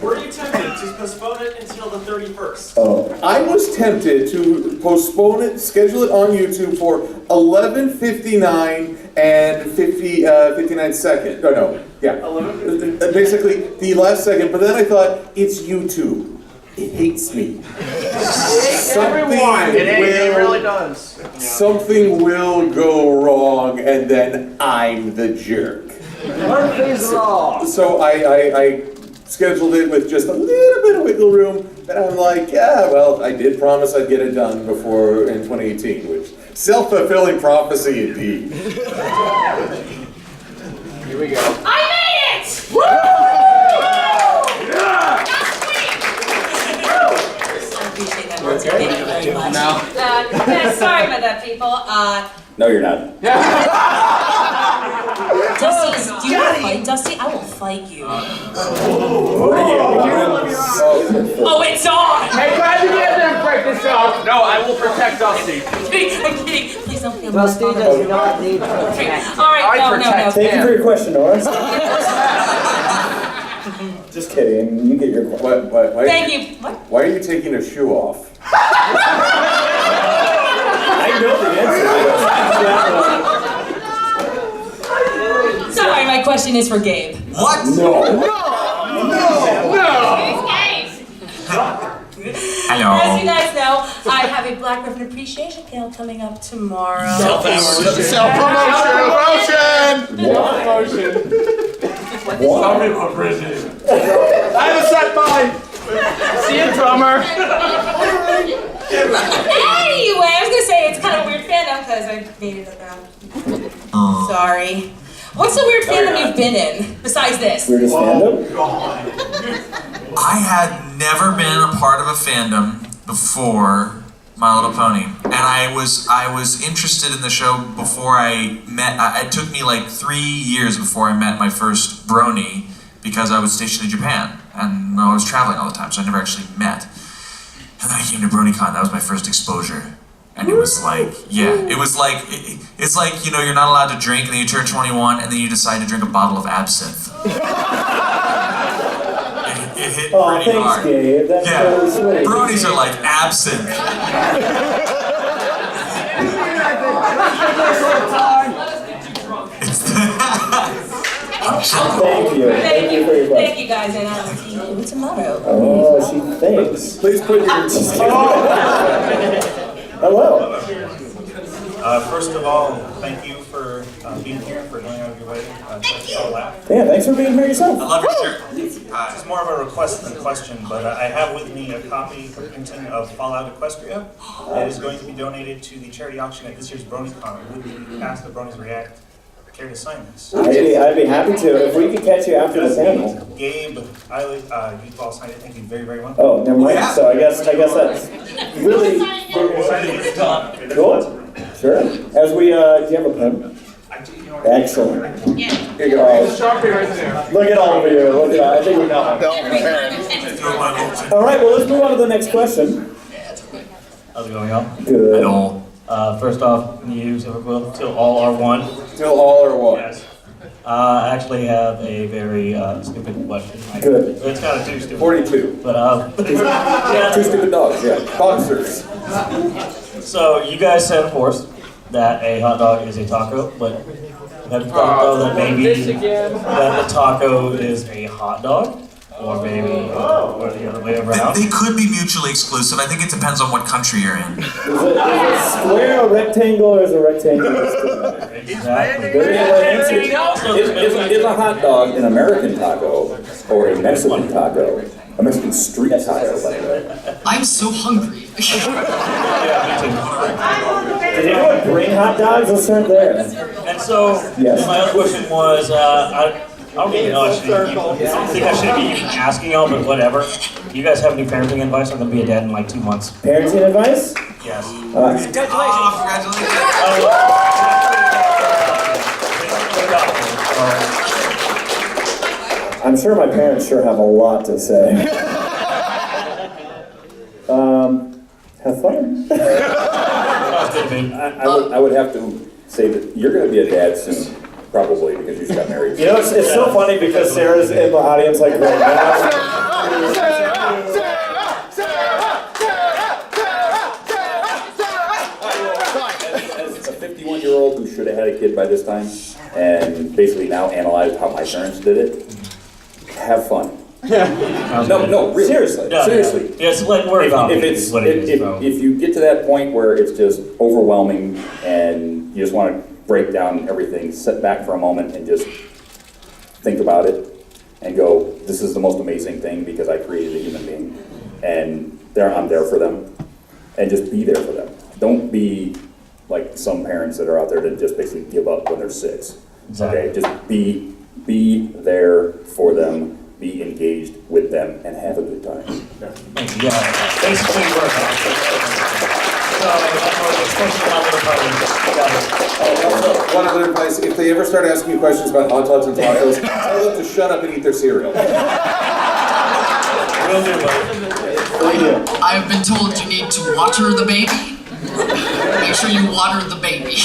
Were you tempted to postpone it until the 31st? Oh. I was tempted to postpone it, schedule it on YouTube for 11:59 and 59 seconds. Oh, no, yeah. Basically, the last second, but then I thought, it's YouTube. It hates me. It really does. Something will go wrong, and then I'm the jerk. So I scheduled it with just a little bit of wiggle room, and I'm like, yeah, well, I did promise I'd get it done before in 2018, which self-fulfilling prophecy indeed. Here we go. I made it! Woo! Thank you very much. Guys, sorry about that, people. No, you're not. Dusty, do you want to fight Dusty? I will fight you. Oh, it's on! Hey, glad to get there and break this up. No, I will protect Dusty. I'm kidding. Please don't feel Dusty does not need protection. All right, no. Thank you for your question, Norris. Just kidding. You get your question. Why, Thank you. What? Why are you taking a shoe off? I know the answer. Sorry, my question is for Gabe. What? No. Hello. As you guys know, I have a Black Ribbon Appreciation Panel coming up tomorrow. Self-promotion. I have a set mine. See you, drummer. Anyway, I was gonna say it's kind of a weird fandom because I made it up. Sorry. What's the weird fandom you've been in besides this? Weirdest fandom? I had never been a part of a fandom before My Little Pony, and I was interested in the show before I met. It took me like 3 years before I met my first Brony because I was stationed in Japan and I was traveling all the time, so I never actually met. And then I came to BronyCon. That was my first exposure. And it was like, it's like, you're not allowed to drink, and then you turn 21, and then you decide to drink a bottle of absinthe. It hit pretty hard. Gabe. That's really sweet. Bronies are like absinthe. Thank you. Thank you for your question. Thank you guys, and I will see you tomorrow. Oh, she thinks. Please put your... Hello. First of all, thank you for being here, for going out of your way. Yeah, thanks for being here yourself. I love your shirt. It's more of a request than a question, but I have with me a copy for printing of Fallout Equestria. It is going to be donated to the charity auction at this year's BronyCon. Would the cast of Bronies React care to sign this? I'd be happy to. If we could catch you after the panel. Gabe, you've all signed it. Thank you very, very much. Oh, never mind. So I guess that's really cool. Sure. As we, do you have a pen? Excellent. Yeah. Here you go. Look at all of you. Look at all. I think we got one. All right. Well, let's move on to the next question. How's it going, y'all? Good. First off, you, Everfree, till all are one. Till all are one. Yes. I actually have a very stupid question. Good. It's kind of too stupid. 42. But Yeah. Two stupid dogs, yeah. Boxers. So you guys said, of course, that a hot dog is a taco, but have you thought though that maybe that the taco is a hot dog? Or maybe or the other way around? They could be mutually exclusive. I think it depends on what country you're in. Is it square a rectangle or is a rectangle a square? Exactly. Is a hot dog an American taco or a Mexican taco? A Mexican street taco, by the way. I'm so hungry. Did anyone bring hot dogs? Let's start there. And so, Yes. my other question was, I don't even know, I don't think I should be even asking y'all, but whatever. Do you guys have any parenting advice? I'm going to be a dad in like 2 months. Parenting advice? Yes. I'm sure my parents sure have a lot to say. Have fun. I would have to say that you're going to be a dad soon, probably, because you just got married. You know, it's so funny because Sarah's in the audience like right now. As a 51-year-old who should have had a kid by this time, and basically now analyzed how my parents did it, have fun. No, really. Seriously. Seriously. Yes, like worry about if you get to that point where it's just overwhelming and you just want to break down everything, sit back for a moment and just think about it and go, this is the most amazing thing because I created a human being and I'm there for them, and just be there for them. Don't be like some parents that are out there that just basically give up when they're 6. Exactly. Okay, just be there for them. Be engaged with them and have a good time. Yeah, basically work out. One other advice, if they ever start asking you questions about hot dogs and tacos, tell them to shut up and eat their cereal. I've been told you need to water the baby. Make sure you water the baby.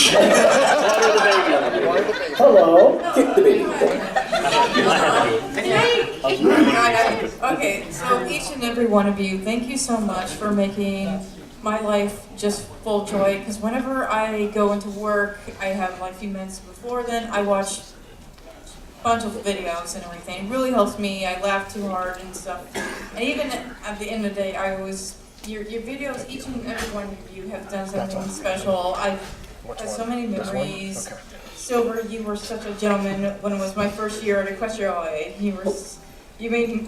Hello. Kick the baby. Okay, so each and every one of you, thank you so much for making my life just full joy. Because whenever I go into work, I have like a few minutes before then, I watch a bunch of videos and everything. It really helps me. I laugh too hard and stuff. And even at the end of the day, I always, your videos, each and every one of you have done something special. I've had so many memories. Silver, you were such a gentleman when it was my first year at Equestria. You made me,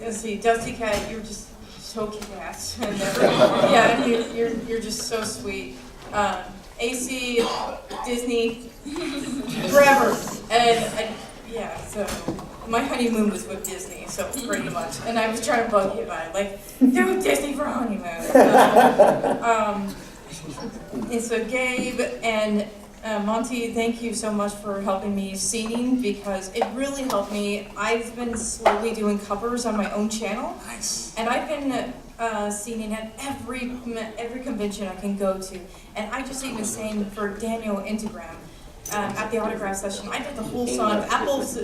let's see, Dusty Cat, you were just so kick-ass. And yeah, you're just so sweet. AC, Disney, forever. And yeah, so my honeymoon was with Disney, so pretty much. And I was trying to bug you about it, like, do Disney for honeymoon. And so Gabe and Monty, thank you so much for helping me singing because it really helped me. I've been slowly doing covers on my own channel. Nice. And I've been singing at every convention I can go to. And I just even sang for Daniel Instagram at the autograph session. I did the whole song of Apples to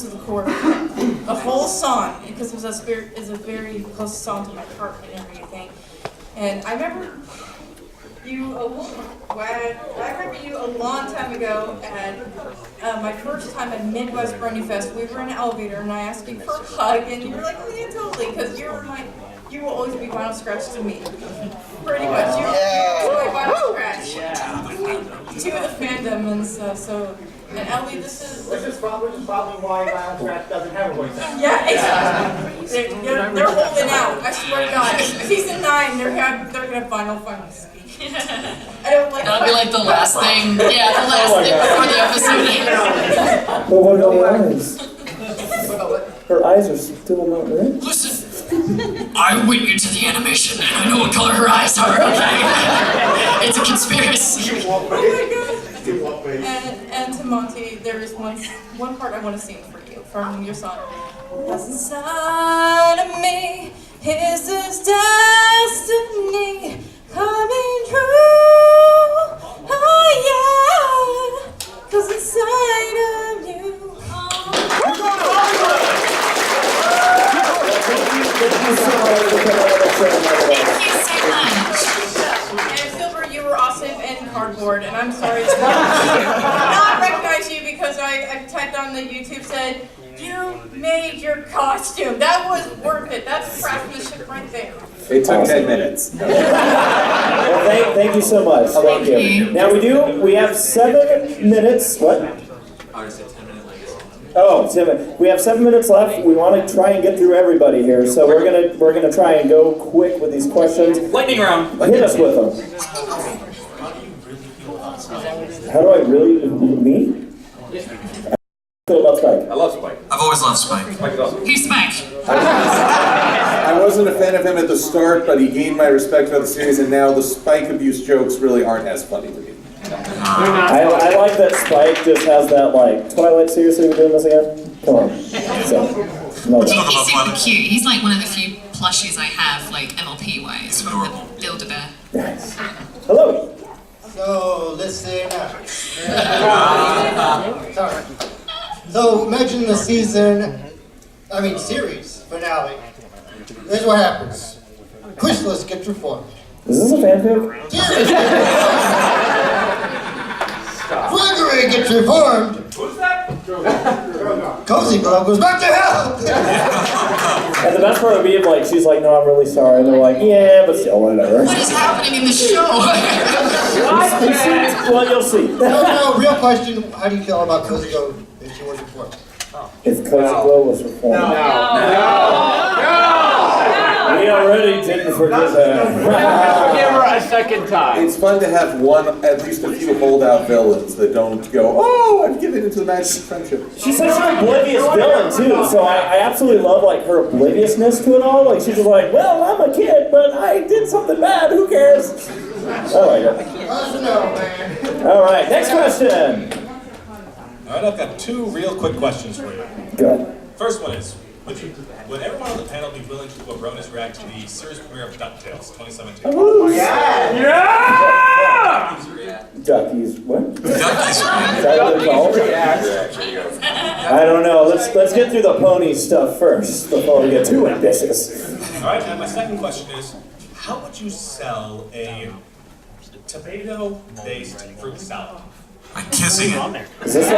the Core. The whole song, because it was a very close song to my heart and everything. And I remember you a long time ago at my first time at Midwest Brony Fest. We were in an elevator and I asked you for a hug and you were like, oh yeah, totally, because you will always be Vinyl Scratch to me. Pretty much. You're my Vinyl Scratch. To the fandom and stuff. So, and Ellie, this is probably why Vinyl Scratch doesn't have a voice. Yeah, exactly. They're holding out. I swear to God. Season 9, they're gonna finally speak. I don't like. That'll be like the last thing. Yeah, the last thing before the episode. But what about her eyes? Her eyes are still not red. Listen, I went into the animation and I know what color her eyes are, okay? It's a conspiracy. Oh my God. And to Monty, there is one part I want to sing for you from your song. Cause inside of me is this destiny coming true. Oh yeah. Cause inside you so much for coming on the show, by the way. Thank you so much. And Silver, you were awesome and cardboard, and I'm sorry to not recognize you because I typed on the YouTube said, you made your costume. That was worth it. That's craftsmanship right there. It took 10 minutes. Well, thank you so much. Thank you. Now we have 7 minutes. What? Oh, 7. We have 7 minutes left. We want to try and get through everybody here, so we're gonna try and go quick with these questions. Lightning round. Hit us with them. How do I really? Me? Feel about Spike? I love Spike. I've always loved Spike. Spike is awesome. Who's Spike? I wasn't a fan of him at the start, but he gained my respect for the series, and now the Spike abuse jokes really aren't as funny to me. I like that Spike just has that, like, Twilight, seriously, we're doing this again? Come on. So, no doubt. He's super cute. He's like one of the few plushies I have, like MLP-wise, from the Build-A-Bear. Nice. Hello. So, listen up. Sorry. So, imagine the series finale. Here's what happens. Chrysalis gets reformed. Is this a fanfic? Gregory gets reformed. Who's that? Cozy Glove goes back to hell. And the best part would be if, like, she's like, no, I'm really sorry. And they're like, yeah, but still, whatever. What is happening in the show? Well, you'll see. No, real question. How do you feel about Cozy Glove if she was reformed? If Cozy Glow was reformed. We already didn't forget that. Give her a second time. It's fun to have at least a few holdout villains that don't go, oh, I've given into the magic of friendship. She's such an oblivious villain, too, so I absolutely love, like, her obliviousness to it all. Like, she's just like, well, I'm a kid, but I did something bad, who cares? I like it. All right, next question. All right, I've got 2 real quick questions for you. Good. First one is, would everyone on the panel be willing to do a Bronies React to the series premiere of DuckTales 2017? Ooh. Yeah! Duckies, what? Duckies React. I don't know. Let's get through the pony stuff first before we get too ambitious. All right, and my second question is, how would you sell a tomato-based fruit salad? By kissing it. Is this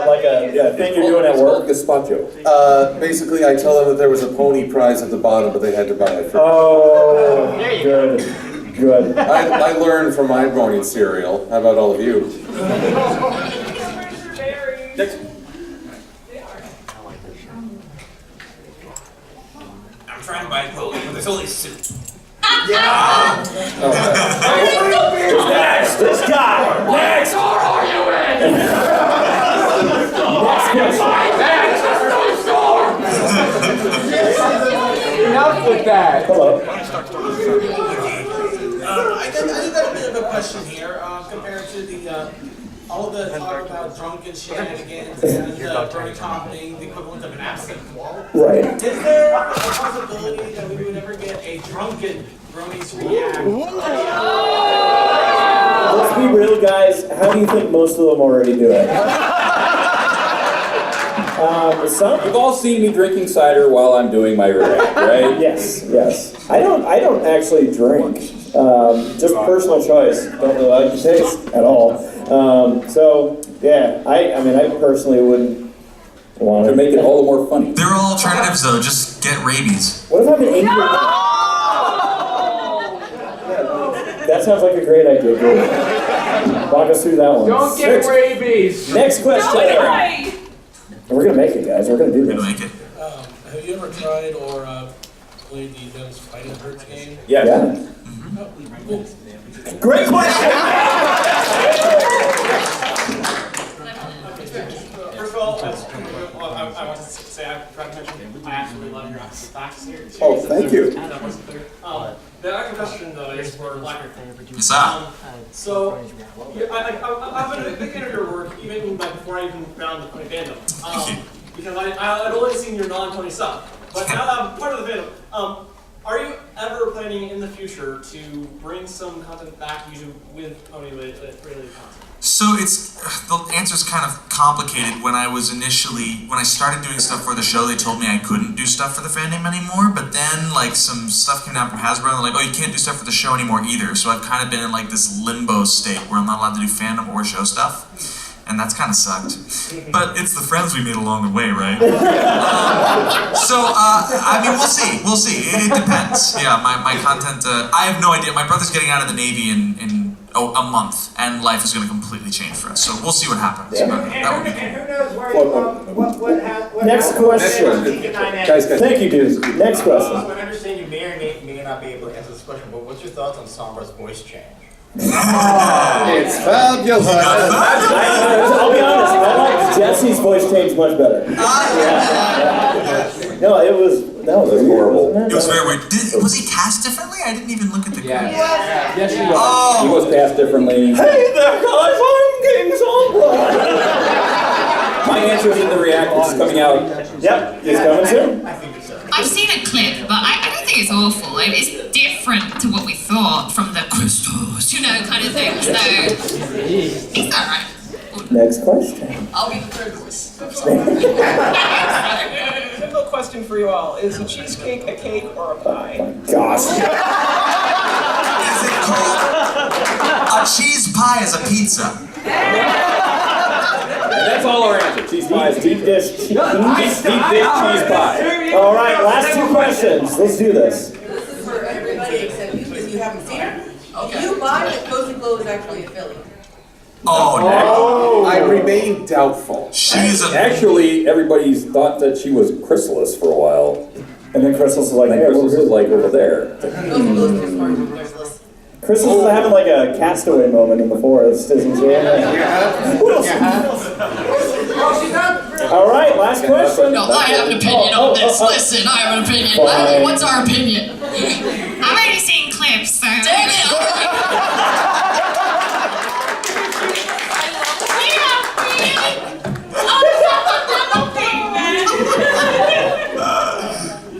like a thing you're doing at work? Gazpacho. Basically, I tell them that there was a pony prize at the bottom, but they had to buy it first. Oh, good. Good. I learned from my Brony cereal. How about all of you? I'm trying to buy a pony, but there's only soup. Yeah! Next! This guy! Next! What are you in? Enough with that. Hello. I got a bit of a question here compared to the all the talk about drunken shenanigans and Brony being the equivalent of an absent wall. Right. Is there a possibility that we would ever get a drunken Bronies React? Let's be real, guys. How do you think most of them already do it? You've all seen me drinking cider while I'm doing my react, right? Yes, yes. I don't actually drink. Just personal choice. Don't really like the taste at all. So yeah, I mean, I personally wouldn't want to make it all the more funny. There are alternatives though. Just get rabies. What if I'm an angry? That sounds like a great idea. Good. Walk us through that one. Don't get rabies. Next question. We're gonna make it, guys. We're gonna do this. We're gonna make it. Have you ever tried or played the Dennis Fighting Hurts game? Yes. Yeah. Cool. Great question. First of all, I want to say I absolutely love your facts here. Oh, thank you. That wasn't clear. The actual question though is for Blacker. Yes, sir. So, I've been a big fan of your work even before I even found the Brony Fandom. Because I'd only seen your non-Tony stuff. But now that I'm part of the fandom, Are you ever planning in the future to bring some content back to YouTube with Pony related content? So the answer's kind of complicated. When I started doing stuff for the show, they told me I couldn't do stuff for the fandom anymore, but then like some stuff came down from Hasbro and they're like, oh, you can't do stuff for the show anymore either. So I've kind of been in like this limbo state where I'm not allowed to do fandom or show stuff. And that's kind of sucked. But it's the friends we made along the way, right? I mean, we'll see. It depends. Yeah, my content, I have no idea. My brother's getting out of the Navy in a month, and life is going to completely change for us. So we'll see what happens. Yeah. That would be And cool. who knows where what Next question. Guys. Thank you, dude. Next question. I understand you may or may not be able to answer this question, but what's your thoughts on Sombra's voice change? It's fabulous. I'll be honest, I like Jesse's voice change much better. No, that was horrible. It was very weird. Was he cast differently? I didn't even look at the credits. Yes, he was. Oh. He was cast differently. Hey there, guys, I'm King Sombra. My answer is in the React, which is coming out. Yep, it's coming soon. I've seen a clip, but I don't think it's awful. Like, it's different to what we thought from the crystals, kind of thing. So it's alright. Next question. I'll be the third voice. Simple question for you all: is a cheesecake a cake or a pie? Gosh. Is it called a cheese pie is a pizza? And that's all our answer. Cheese pie is Deep dish cheese. Deep dish cheese pie. All right, last two questions. Let's do this. This is for everybody except you, because you haven't seen her. Okay. You buy that Cozy Glow is actually a Philly. Oh, I remain doubtful. Actually, everybody's thought that she was Chrysalis for a while. And then Chrysalis was like, hey, Chrysalis was like over there. Cozy Glow is too smart for Chrysalis. Chrysalis is having like a castaway moment in the forest, isn't she? All right, last question. No, I have an opinion on this. Listen, I have an opinion. Fine. What's our opinion? I've only seen clips, so. Damn it!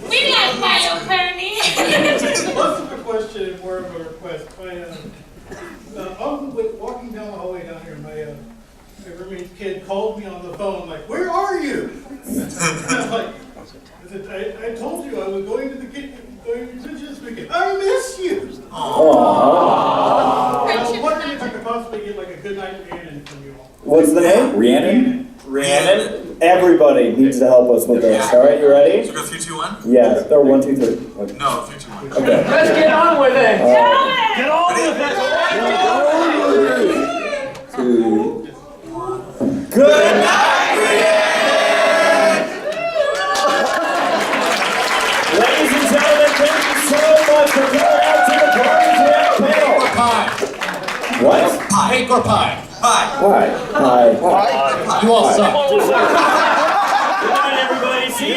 We like My Little Pony. Less of a question and more of a request. Walking down the hallway down here, my roommate's kid called me on the phone, like, "Where are you?" I told you I was going to the kitchen, going to the kitchen this weekend. I miss you. I was wondering if I could possibly get like a good night Rhiannon from you all. What's the name? Rhiannon? Rhiannon. Everybody needs to help us with this. All right, you ready? So go 3, 2, 1? Yes. Or 1, 2, 3. No, 3, 2, 1. Okay. Let's get on with it. Get on with it. 2. Good night, ladies and gentlemen, thank you so much for coming out to the Bronies React panel. What? Cake or pie? Pie. Hi. You all suck. Good night, everybody. See you